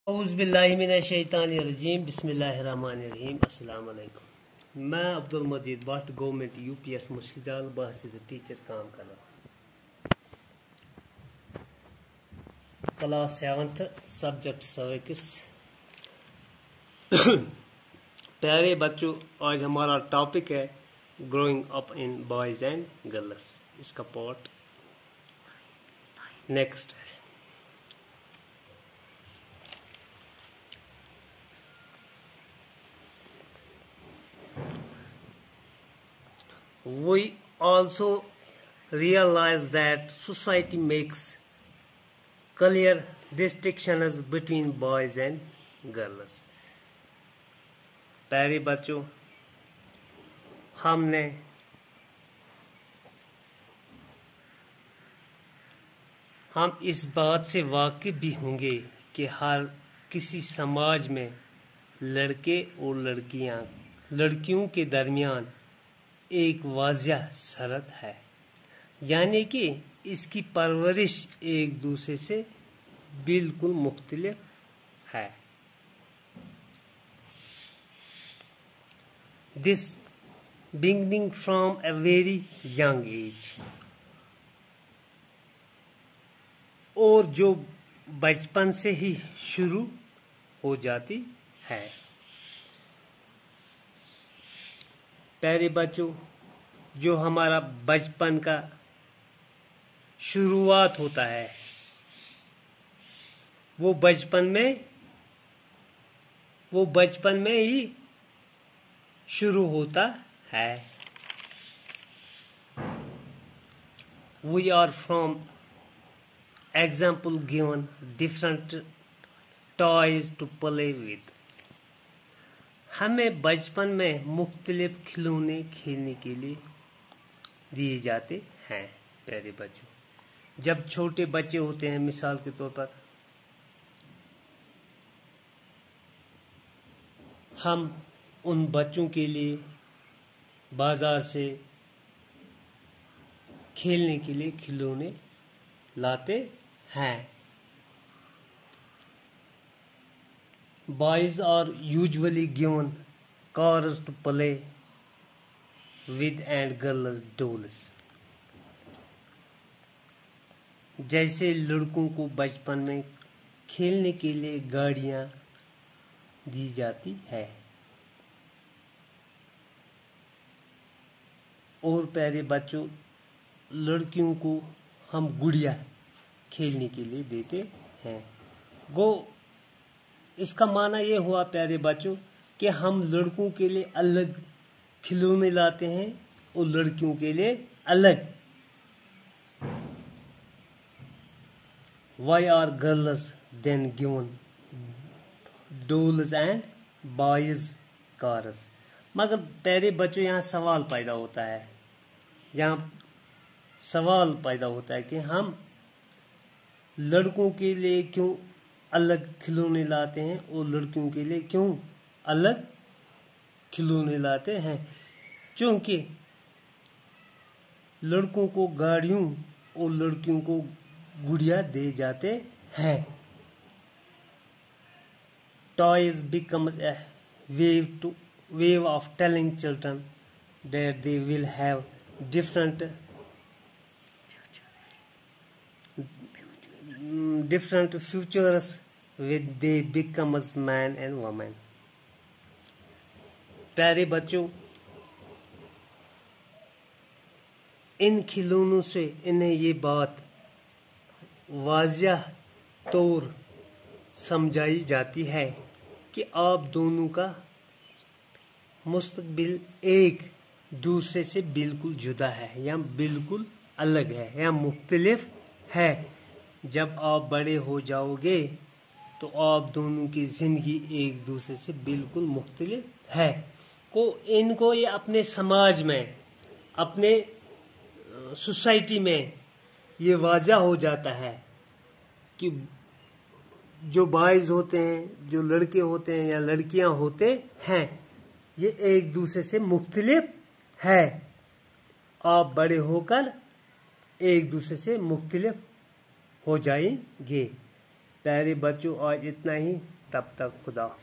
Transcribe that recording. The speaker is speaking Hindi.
औज़ुबिल्लाहिमिनश्शैतानिर्रजीम बिस्मिल्लाहिर्रहमानिर्रहीम। अस्सलाम वालेकुम। मैं अब्दुल मजीद भट्ट गवर्नमेंट यूपीएस मुश्किल बहसियत टीचर काम कर रहा हूँ। Class 7th subject cervix. प्यारे बच्चों, आज हमारा टॉपिक है growing up in boys and girls. इसका पार्ट नेक्स्ट है। We also realize that society makes clear distinctions between boys and girls. प्यारे बच्चों, हम इस बात से वाकिफ भी होंगे कि हर किसी समाज में लड़के और लड़कियों के दरमियान एक वाज़िह शर्त है, यानी कि इसकी परवरिश एक दूसरे से बिल्कुल मुख्तलिफ है। This beginning from a very young age, और जो बचपन से ही शुरू हो जाती है। प्यारे बच्चों, जो हमारा बचपन का शुरुआत होता है वो बचपन में ही शुरू होता है। We are from example given different toys to play with. हमें बचपन में मुख्तलिफ खिलौने खेलने के लिए दिए जाते हैं। प्यारे बच्चों, जब छोटे बच्चे होते हैं, मिसाल के तौर पर हम उन बच्चों के लिए बाजार से खेलने के लिए खिलौने लाते हैं। Boys are usually given cars to play with and girls dolls. जैसे लड़कों को बचपन में खेलने के लिए गाड़ियां दी जाती है, और प्यारे बच्चों, लड़कियों को हम गुड़िया खेलने के लिए देते हैं। इसका माना ये हुआ प्यारे बच्चों कि हम लड़कों के लिए अलग खिलौने लाते हैं और लड़कियों के लिए अलग। Why are girls then given dolls and boys cars? मगर प्यारे बच्चों, यहाँ सवाल पैदा होता है कि हम लड़कों के लिए क्यों अलग खिलौने लाते हैं और लड़कियों के लिए क्यों अलग खिलौने लाते हैं। क्योंकि लड़कों को गाड़ियों और लड़कियों को गुड़िया दे जाते हैं। Toys becomes a way of telling children that they will have different futures when they become as man and woman. प्यारे बच्चों, इन खिलौनों से इन्हें ये बात वाज़िह तौर समझाई जाती है कि आप दोनों का मुस्तकबिल एक दूसरे से बिल्कुल जुदा है, या बिल्कुल अलग है, या मुख्तलिफ है। जब आप बड़े हो जाओगे तो आप दोनों की जिंदगी एक दूसरे से बिल्कुल मुख्तलिफ है। इनको ये अपने समाज में, अपने सोसाइटी में ये वाज़िह हो जाता है कि जो बॉयज होते हैं, जो लड़के होते हैं या लड़कियां होते हैं, ये एक दूसरे से मुख्तलिफ है। आप बड़े होकर एक दूसरे से मुख्तलिफ हो जाएंगे। प्यारे बच्चों, आज इतना ही। तब तक खुदा।